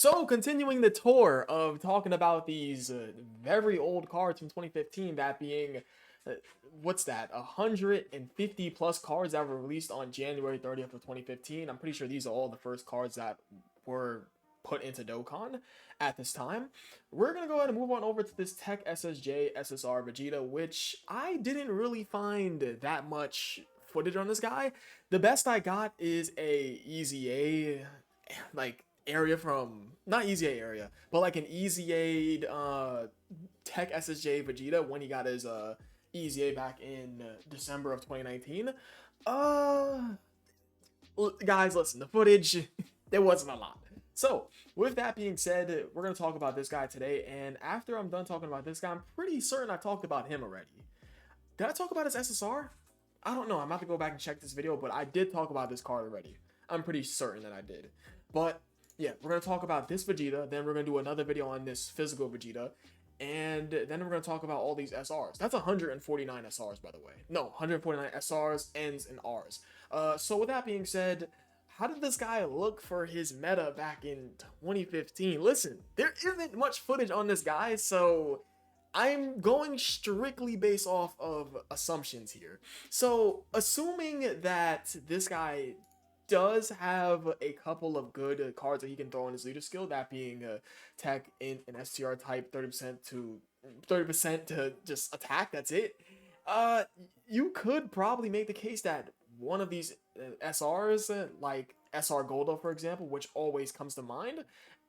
So, continuing the tour of talking about these very old cards from 2015, that being, uh, what's that, 150 plus cards that were released on January 30th of 2015. I'm pretty sure these are all the first cards that were put into Dokkan at this time. We're going to go ahead and move on over to this Tech SSJ SSR Vegeta, which I didn't really find that much footage on this guy. The best I got is a EZA, like, area from not EZA area, but like an EZA Tech SSJ Vegeta when he got his EZA back in December of 2019. Uh Guys, listen, the footage there wasn't a lot. So, with that being said, we're going to talk about this guy today, and after I'm done talking about this guy, I'm pretty certain I talked about him already. Did I talk about his SSR? I don't know. I'm about to go back and check this video, but I did talk about this card already. I'm pretty certain that I did. But yeah, we're going to talk about this Vegeta, then we're going to do another video on this physical Vegeta, and then we're going to talk about all these SRs. That's 149 SRs, by the way. No, 149 SRs, Ns, and Rs. So with that being said, how did this guy look for his meta back in 2015? Listen, there isn't much footage on this guy, so I'm going strictly based off of assumptions here. So, assuming that this guy does have a couple of good cards that he can throw in his leader skill, that being tech in an STR type, 30% to just attack, that's it. You could probably make the case that one of these SRs, like SR Goldo, for example, which always comes to mind,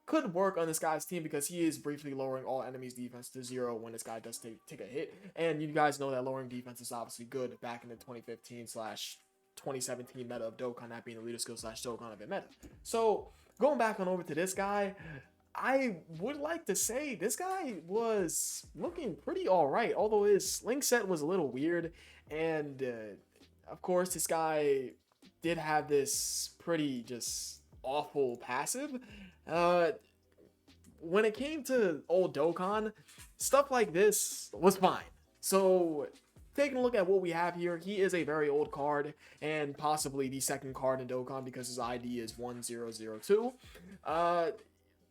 could work on this guy's team because he is briefly lowering all enemies' defense to 0 when this guy does take a hit. And you guys know that lowering defense is obviously good back in the 2015 slash 2017 meta of Dokkan, that being the leader skill slash Dokkan of it meta. So going back on over to this guy, I would like to say this guy was looking pretty alright, although his sling set was a little weird. And of course, this guy did have this pretty just awful passive. When it came to old Dokkan, stuff like this was fine. So, taking a look at what we have here, he is a very old card, and possibly the second card in Dokkan because his ID is 1002.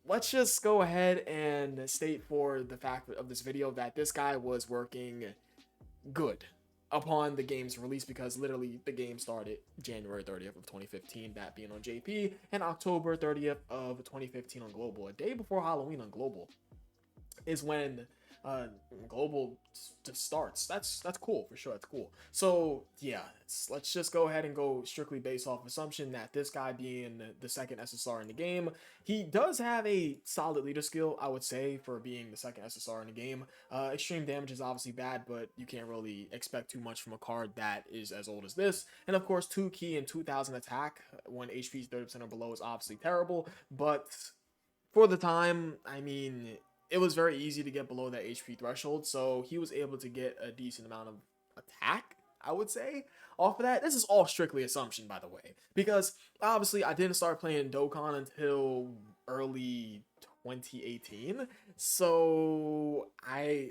Let's just go ahead and state for the fact of this video that this guy was working good upon the game's release, because literally the game started January 30th of 2015, that being on JP, and October 30th of 2015 on Global. A day before Halloween on Global is when Global just starts. That's cool for sure. That's cool. So yeah, let's just go ahead and go strictly based off assumption that this guy being the second SSR in the game, he does have a solid leader skill, I would say, for being the second SSR in the game. Extreme damage is obviously bad, but you can't really expect too much from a card that is as old as this. And of course, 2 key and 2000 attack when HP is 30% or below is obviously terrible, but for the time, I mean, it was very easy to get below that HP threshold, so he was able to get a decent amount of attack, I would say, off of that. This is all strictly assumption, by the way, because obviously I didn't start playing Dokkan until early 2018, so I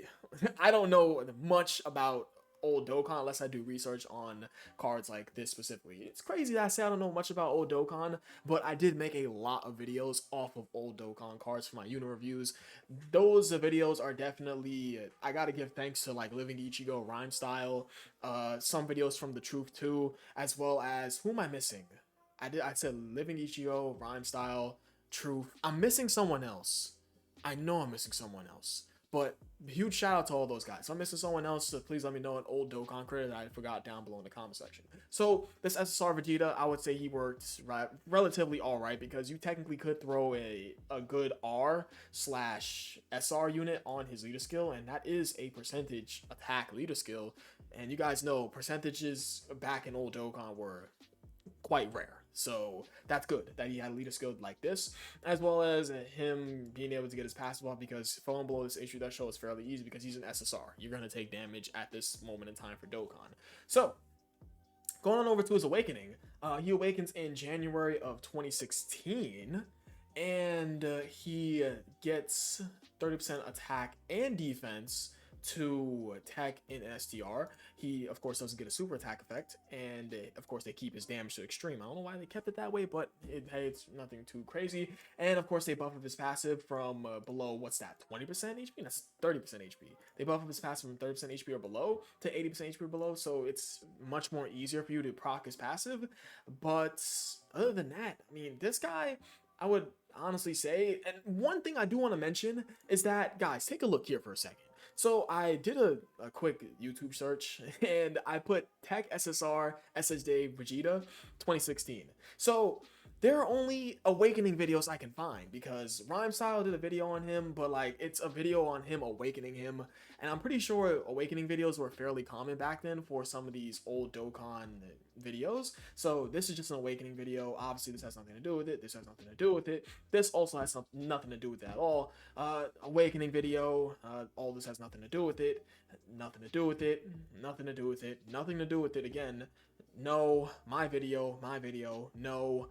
don't know much about old Dokkan unless I do research on cards like this specifically. It's crazy that I say I don't know much about old Dokkan, but I did make a lot of videos off of old Dokkan cards for my unit reviews. Those videos are definitely, I gotta give thanks to like Living Ichigo, Rhyme Style, some videos from The Truth too, as well as, who am I missing? I said Living Ichigo, Rhyme Style, Truth. I'm missing someone else. I know I'm missing someone else. But huge shout out to all those guys. If I'm missing someone else, so please let me know an old Dokkan credit that I forgot down below in the comment section. So this SSR Vegeta, I would say he worked relatively alright, because you technically could throw a good R slash SR unit on his leader skill, and that is a percentage attack leader skill. And you guys know percentages back in old Dokkan were quite rare. So that's good that he had a leader skill like this, as well as him being able to get his passive off, because falling below this HP threshold is fairly easy because he's an SSR. You're going to take damage at this moment in time for Dokkan. So going on over to his awakening, he awakens in January of 2016, and he gets 30% attack and defense to Tech in STR. He, of course, doesn't get a super attack effect, and of course, they keep his damage to extreme. I don't know why they kept it that way, but hey, it's nothing too crazy. And of course, they buff up his passive from below, what's that, 20% HP? That's 30% HP. They buff up his passive from 30% HP or below to 80% HP or below, so it's much more easier for you to proc his passive. But other than that, I mean, this guy, I would honestly say, and one thing I do want to mention is that, guys, take a look here for a second. So I did a quick YouTube search and I put Tech SSR SSJ Vegeta 2016. So there are only awakening videos I can find because Rhyme Style did a video on him, but like it's a video on him awakening him. And I'm pretty sure awakening videos were fairly common back then for some of these old Dokkan videos. So this is just an awakening video. Obviously this has nothing to do with it. This has nothing to do with it. This also has nothing to do with that at all. Awakening video, all this has nothing to do with it. Nothing to do with it. Nothing to do with it. Nothing to do with it again. No, my video, no,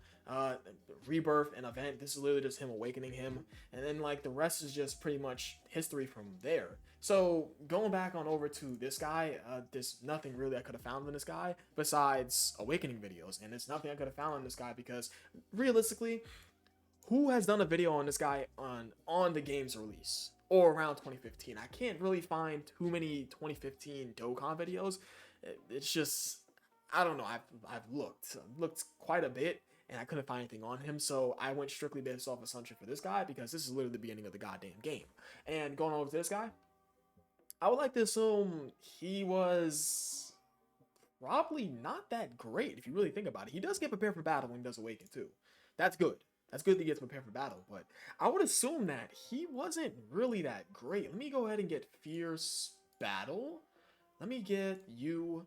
rebirth and event. This is literally just him awakening him, and then like the rest is just pretty much history from there. So going back on over to this guy, there's nothing really I could have found on this guy besides awakening videos, and there's nothing I could have found on this guy because realistically, who has done a video on this guy on the game's release or around 2015? I can't really find too many 2015 Dokkan videos. It's just, I don't know. I've looked quite a bit, and I couldn't find anything on him. So I went strictly based off assumption for this guy because this is literally the beginning of the goddamn game. And going over to this guy, I would like to assume he was probably not that great if you really think about it. He does get prepared for battle when he does awaken too. That's good. That's good that he gets prepared for battle, but I would assume that he wasn't really that great. Let me go ahead and get Fierce Battle. Let me get you.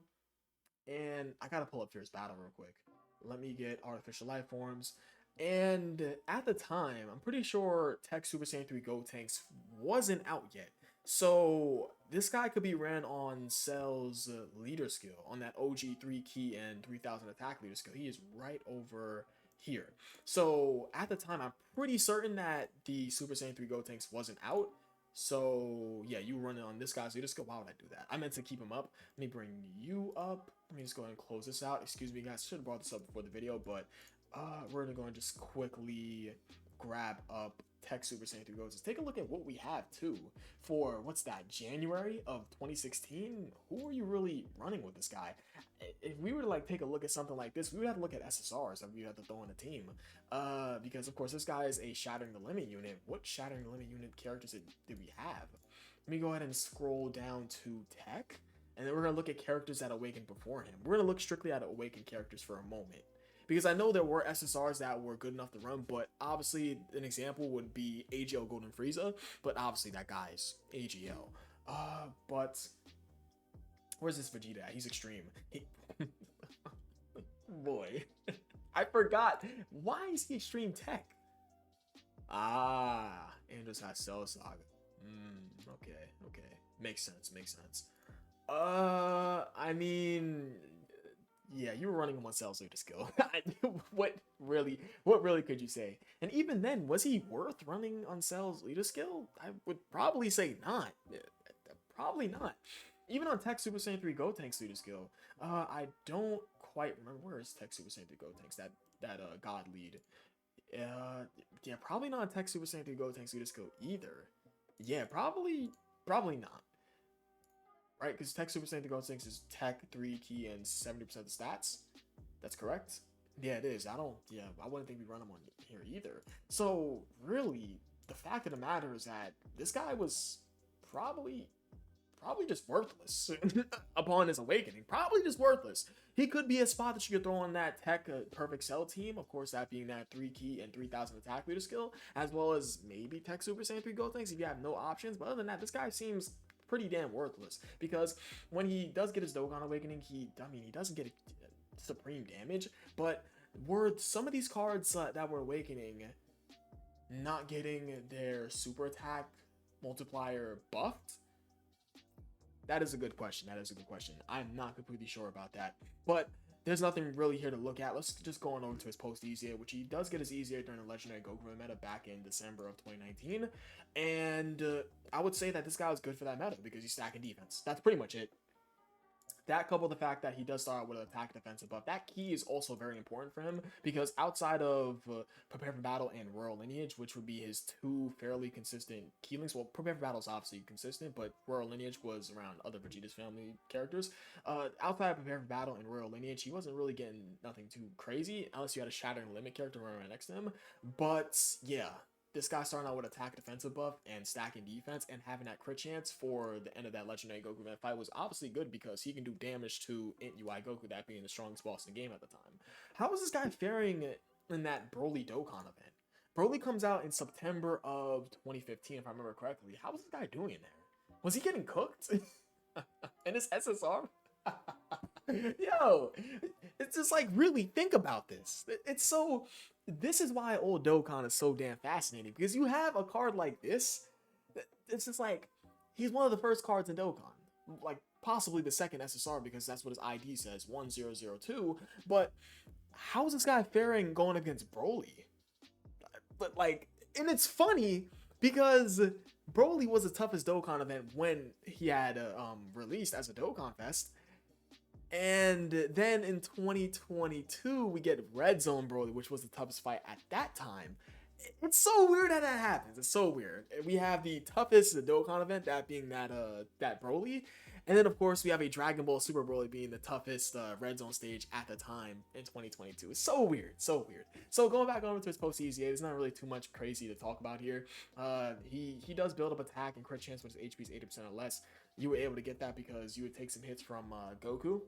And I gotta pull up Fierce Battle real quick. Let me get Artificial Life Forms. And at the time, I'm pretty sure Tech Super Saiyan 3 Gotenks wasn't out yet. So this guy could be ran on Cell's leader skill, on that OG 3 key and 3000 attack leader skill. He is right over here. So at the time, I'm pretty certain that the Super Saiyan 3 Gotenks wasn't out. So yeah, you run it on this guy's leader skill. Why would I do that? I meant to keep him up. Let me bring you up. Let me just go ahead and close this out. Excuse me, guys. Should have brought this up before the video, but we're gonna go and just quickly grab up Tech Super Saiyan 3 Gotenks. Take a look at what we have too for what's that, January of 2016. Who are you really running with this guy? If we were to like take a look at something like this, we would have to look at SSRs that we have to throw in a team. Because of course this guy is a Shattering the Limit unit. What Shattering the Limit unit characters did we have? Let me go ahead and scroll down to Tech, and then we're gonna look at characters that awakened before him. We're gonna look strictly at awakened characters for a moment. Because I know there were SSRs that were good enough to run, but obviously an example would be AGL Golden Frieza, but obviously that guy's AGL. But where's this Vegeta at? He's extreme. Boy, I forgot. Why is he extreme Tech? Andros has Cell Saga. Okay. Makes sense. I mean, yeah, you were running him on Cell's leader skill. What really could you say? And even then, was he worth running on Cell's leader skill? I would probably say not. Probably not. Even on Tech Super Saiyan 3 Gotenks leader skill, I don't quite remember. Where is Tech Super Saiyan 3 Gotenks? That God lead. Yeah, probably not Tech Super Saiyan 3 Gotenks leader skill either. Yeah, probably not. Right, because Tech Super Saiyan 3 Gotenks is Tech 3 key and 70% of the stats. That's correct. Yeah, it is. I wouldn't think we run him on here either. So really, the fact of the matter is that this guy was probably just worthless upon his awakening. Probably just worthless. He could be a spot that you could throw on that Tech Perfect Cell team. Of course, that being that 3 key and 3000 attack leader skill, as well as maybe Tech Super Saiyan 3 Gotenks if you have no options. But other than that, this guy seems pretty damn worthless because when he does get his Dokkan Awakening, he doesn't get supreme damage. But were some of these cards that were awakening not getting their super attack multiplier buffed? That is a good question. I'm not completely sure about that. But there's nothing really here to look at. Let's just go on over to his post EZA, which he does get his EZA during the Legendary Goku meta back in December of 2019. And I would say that this guy was good for that meta because he's stacking defense. That's pretty much it. That coupled with the fact that he does start out with an attack defensive buff, that key is also very important for him because outside of Prepare for Battle and Royal Lineage, which would be his two fairly consistent key links, well, Prepare for Battle is obviously consistent, but Royal Lineage was around other Vegeta's family characters. Outside of Prepare for Battle and Royal Lineage, he wasn't really getting nothing too crazy unless you had a Shattering Limit character running right next to him. But yeah, this guy starting out with attack defensive buff and stacking defense and having that crit chance for the end of that Legendary Goku event fight was obviously good because he can do damage to Int UI Goku, that being the strongest boss in the game at the time. How was this guy faring in that Broly Dokkan event? Broly comes out in September of 2015, if I remember correctly. How was this guy doing in there? Was he getting cooked in his SSR? Yo, it's just like, really think about this. It's so, this is why old Dokkan is so damn fascinating, because you have a card like this. It's just like, he's one of the first cards in Dokkan, like possibly the second SSR, because that's what his ID says, 1002. But how is this guy faring going against Broly? But like, and it's funny because Broly was the toughest Dokkan event when he had released as a Dokkan Fest. And then in 2022, we get Red Zone Broly, which was the toughest fight at that time. It's so weird how that happens. It's so weird. We have the toughest Dokkan event, that being that Broly. And then, of course, we have a Dragon Ball Super Broly being the toughest Red Zone stage at the time in 2022. It's so weird. So weird. So going back over to his post-EZA, there's not really too much crazy to talk about here. He does build up attack and crit chance when his HP is 80% or less. You were able to get that because you would take some hits from Goku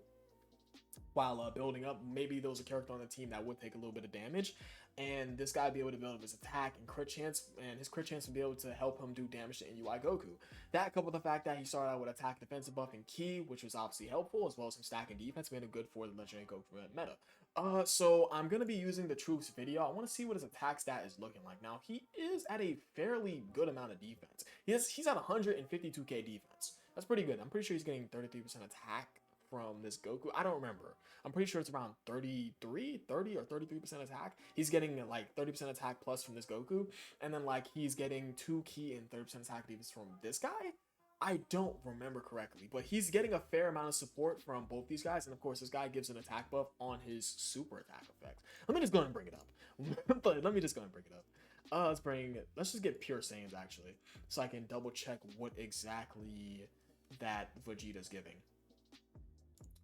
while building up. Maybe there was a character on the team that would take a little bit of damage, and this guy would be able to build up his attack and crit chance, and his crit chance would be able to help him do damage to NUI Goku. That coupled with the fact that he started out with attack defensive buff and ki, which was obviously helpful, as well as some stack and defense, made it good for the Legendary Goku meta. So I'm going to be using the Troops video. I want to see what his attack stat is looking like. Now, he is at a fairly good amount of defense. He's at 152k defense. That's pretty good. I'm pretty sure he's getting 33% attack from this Goku. I don't remember. I'm pretty sure it's around 30 or 33% attack. He's getting like 30% attack plus from this Goku, and then like he's getting 2 ki and 30% attack defense from this guy. I don't remember correctly, but he's getting a fair amount of support from both these guys, and of course this guy gives an attack buff on his super attack effect. Let me just go ahead and bring it up. But let me just go ahead and bring it up. Let's just get pure Saiyans actually, so I can double check what exactly that Vegeta's giving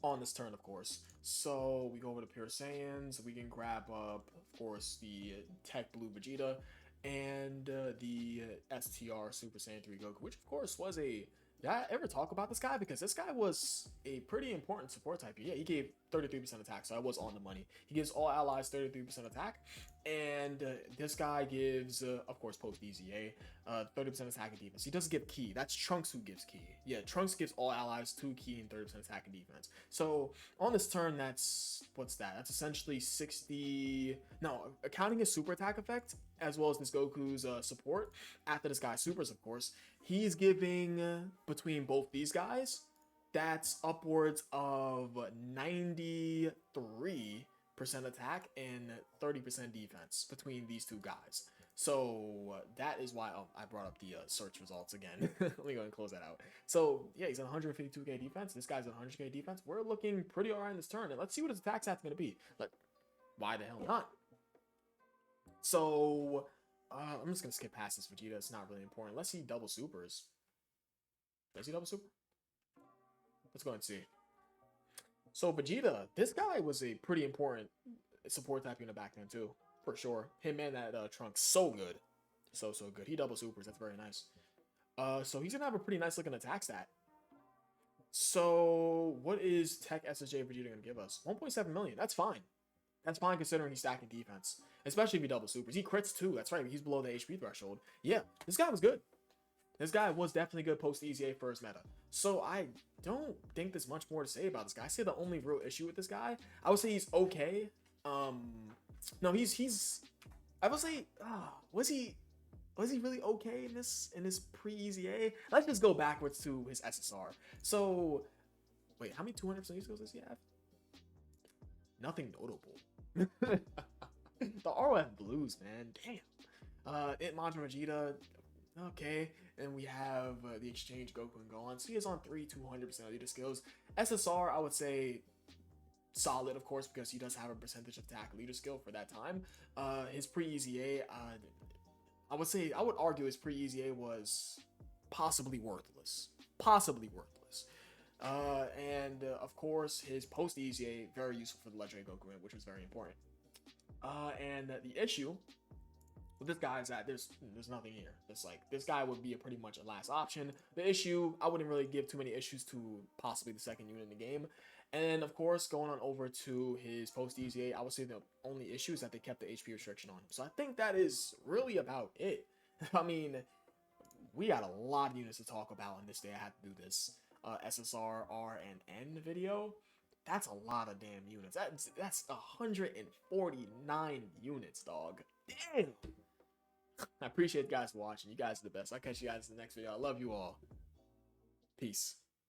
on this turn, of course. So we go over to Pure Saiyans. We can grab up, of course, the Tech Blue Vegeta and the STR Super Saiyan 3 Goku, which of course was a... Did I ever talk about this guy? Because this guy was a pretty important support type. Yeah, he gave 33% attack, so I was on the money. He gives all allies 33% attack, and this guy gives, of course, post EZA, 30% attack and defense. He doesn't give ki. That's Trunks who gives ki. Yeah, Trunks gives all allies 2 ki and 30% attack and defense. So on this turn, that's, what's that? That's essentially 60... No, counting his super attack effect, as well as this Goku's support, after this guy supers, of course, he's giving, between both these guys, that's upwards of 93% attack and 30% defense between these two guys. So that is why I brought up the search results again. Let me go and close that out. So yeah, he's at 152k defense. This guy's at 100k defense. We're looking pretty alright in this turn, and let's see what his attack stat's gonna be. Like, why the hell not? So I'm just gonna skip past this Vegeta. It's not really important. Let's see double supers. Does he double super? Let's go and see. So Vegeta, this guy was a pretty important support type unit back then too, for sure. Him and that Trunks, so good, so good. He double supers. That's very nice. So he's gonna have a pretty nice looking attack stat. So what is Tech SSJ Vegeta gonna give us? 1.7 million. That's fine. That's fine considering he's stacking defense, especially if he double supers. He crits too. That's right. He's below the HP threshold. Yeah, this guy was good. This guy was definitely good post EZA first meta. So I don't think there's much more to say about this guy. I say the only real issue with this guy, I would say he's okay. No, he's. I would say, was he really okay in this pre-EZA? Let's just go backwards to his SSR. So, wait, how many 200% skills does he have? nothing notable. The ROF blues, man, damn. It Mantra Vegeta, okay. And we have the exchange Goku and Gohan. So he is on 200% leader skills. SSR, I would say solid, of course, because he does have a percentage of attack leader skill for that time. His pre-EZA, I would argue his pre-EZA was possibly worthless. Possibly worthless. And of course, his post-EZA, very useful for the Legendary Goku, which was very important. And the issue with this guy is that there's nothing here. It's like, this guy would be a pretty much a last option. The issue, I wouldn't really give too many issues to possibly the second unit in the game. And of course, going on over to his post-EZA, I would say the only issue is that they kept the HP restriction on him. So I think that is really about it. I mean, we got a lot of units to talk about on this day. I had to do this SSR, R, and N video. That's a lot of damn units. That's 149 units, dog. Damn. I appreciate you guys for watching. You guys are the best. I'll catch you guys in the next video. I love you all. Peace.